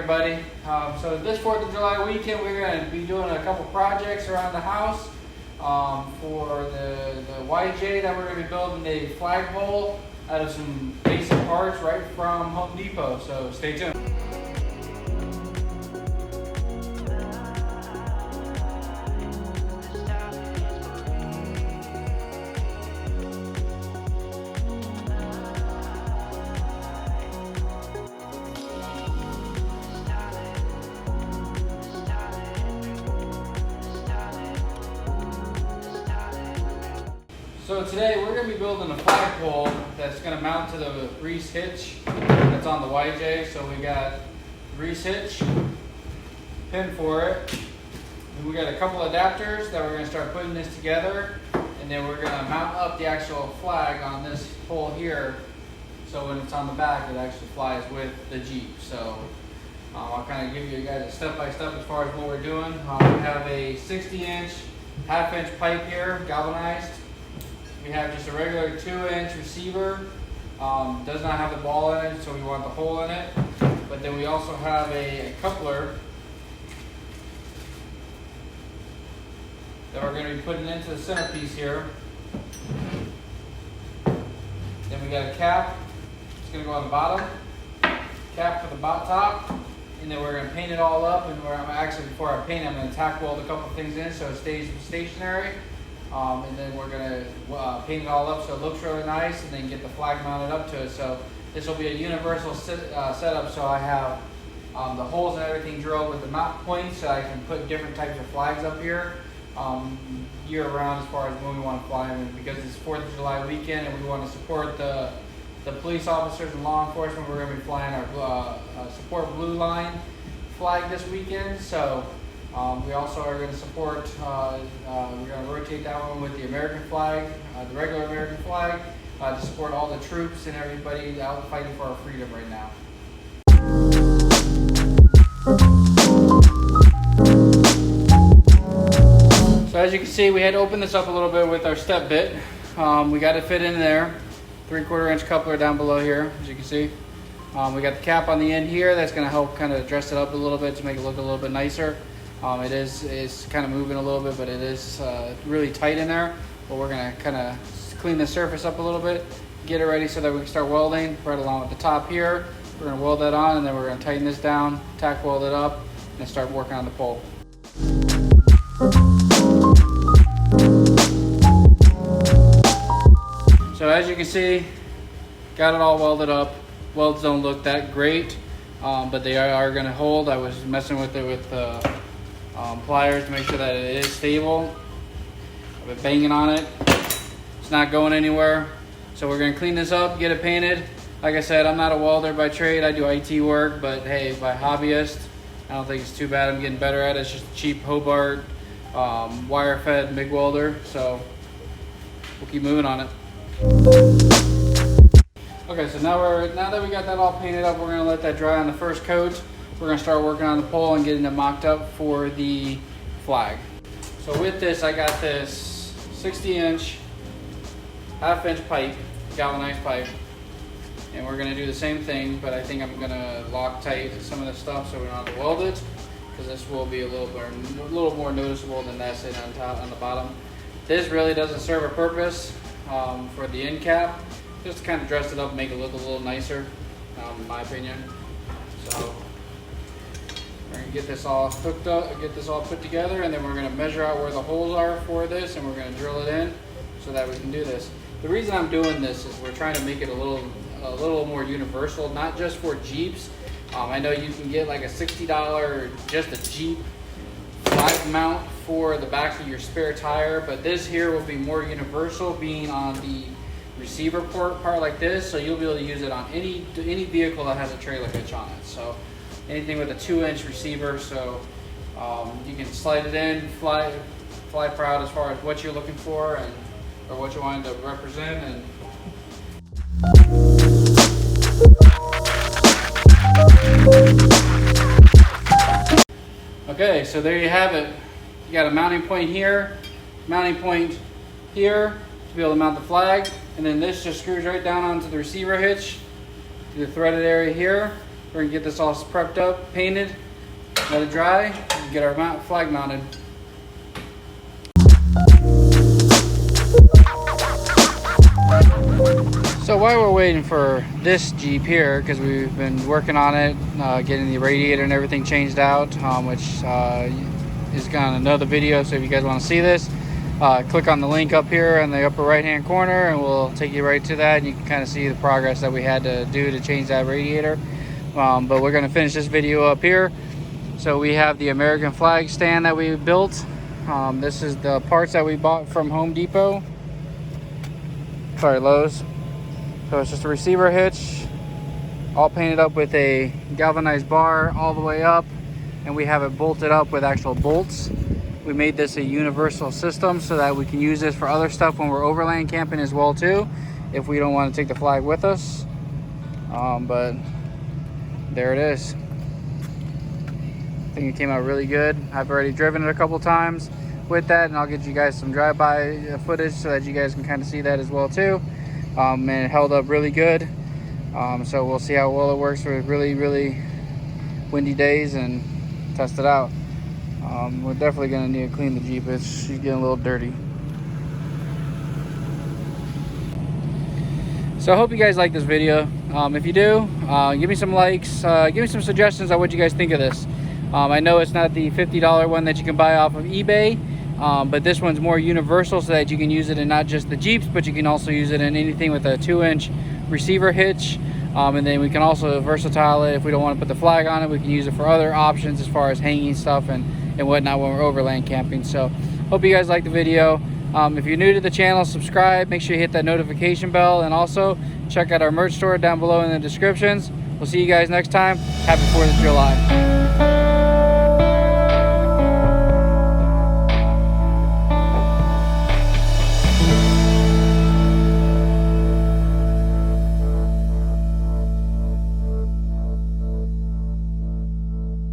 everybody. So this 4th of July weekend, we're going to be doing a couple projects around the house. For the YJ that we're going to be building a flagpole out of some basic parts right from Home Depot. So stay tuned. So today we're going to be building a flagpole that's going to mount to the grease hitch that's on the YJ. So we got grease hitch, pin for it. And we got a couple adapters that we're going to start putting this together, and then we're going to mount up the actual flag on this pole here. So when it's on the back, it actually flies with the Jeep. So I'll kind of give you guys a step-by-step as far as what we're doing. We have a 60-inch, half-inch pipe here, galvanized. We have just a regular 2-inch receiver. Does not have the ball in it, so we want the hole in it. But then we also have a coupler that we're going to be putting into the centerpiece here. Then we got a cap. It's going to go on the bottom. Cap for the top. And then we're going to paint it all up. And before I paint it, I'm going to tack weld a couple things in so it stays stationary. And then we're going to paint it all up so it looks really nice, and then get the flag mounted up to it. So this will be a universal setup. So I have the holes and everything drilled with the mount points, so I can put different types of flags up here year round as far as when we want to fly them. Because it's 4th of July weekend and we want to support the police officers and law enforcement, we're going to be flying our support blue line flag this weekend. So we also are going to support, we're going to rotate that one with the American flag, the regular American flag, to support all the troops and everybody out fighting for our freedom right now. So as you can see, we had to open this up a little bit with our step bit. We got it fit in there, 3/4 inch coupler down below here, as you can see. We got the cap on the end here that's going to help kind of dress it up a little bit to make it look a little bit nicer. It's kind of moving a little bit, but it is really tight in there. But we're going to kind of clean the surface up a little bit, get it ready so that we can start welding right along with the top here. We're going to weld that on, and then we're going to tighten this down, tack weld it up, and start working on the pole. So as you can see, got it all welded up. Welds don't look that great, but they are going to hold. I was messing with it with pliers to make sure that it is stable. I've been banging on it. It's not going anywhere. So we're going to clean this up, get it painted. Like I said, I'm not a welder by trade. I do IT work, but hey, by hobbyist, I don't think it's too bad. I'm getting better at it. It's just a cheap Hobart wire-fed MIG welder. So we'll keep moving on it. Okay, so now that we got that all painted up, we're going to let that dry on the first coat. We're going to start working on the pole and getting it mocked up for the flag. So with this, I got this 60-inch, half-inch pipe, galvanized pipe, and we're going to do the same thing, but I think I'm going to Loctite some of the stuff so we don't have to weld it, because this will be a little more noticeable than that sitting on top on the bottom. This really doesn't serve a purpose for the end cap, just to kind of dress it up and make it look a little nicer, in my opinion. So we're going to get this all hooked up, get this all put together, and then we're going to measure out where the holes are for this, and we're going to drill it in so that we can do this. The reason I'm doing this is we're trying to make it a little more universal, not just for Jeeps. I know you can get like a $60 just a Jeep flag mount for the back of your spare tire, but this here will be more universal, being on the receiver part like this, so you'll be able to use it on any vehicle that has a trailer hitch on it. So anything with a 2-inch receiver, so you can slide it in, fly proud as far as what you're looking for or what you want to represent. And okay, so there you have it. You got a mounting point here, mounting point here to be able to mount the flag, and then this just screws right down onto the receiver hitch to the threaded area here. We're gonna get this all prepped up, painted, let it dry, and get our flag mounted. So while we're waiting for this Jeep here, because we've been working on it, getting the radiator and everything changed out, which is on another video, so if you guys want to see this, click on the link up here in the upper right hand corner and we'll take you right to that, and you can kind of see the progress that we had to do to change that radiator. But we're going to finish this video up here. So we have the American flag stand that we built. This is the parts that we bought from Home Depot. Sorry, Lowe's. So it's just a receiver hitch, all painted up with a galvanized bar all the way up, and we have it bolted up with actual bolts. We made this a universal system so that we can use this for other stuff when we're overland camping as well too, if we don't want to take the flag with us. But there it is. I think it came out really good. I've already driven it a couple times with that, and I'll get you guys some drive-by footage so that you guys can kind of see that as well too. And it held up really good. So we'll see how well it works with really windy days and test it out. We're definitely going to need to clean the Jeep. She's getting a little dirty. So I hope you guys like this video. If you do, give me some likes, give me some suggestions on what you guys think of this. I know it's not the $50 one that you can buy off of eBay, but this one's more universal so that you can use it in not just the Jeeps, but you can also use it in anything with a 2-inch receiver hitch. And then we can also versatile it. If we don't want to put the flag on it, we can use it for other options as far as hanging stuff and whatnot when we're overland camping. So hope you guys like the video. If you're new to the channel, subscribe, make sure you hit that notification bell, and also check out our merch store down below in the descriptions. We'll see you guys next time. Happy 4th of July.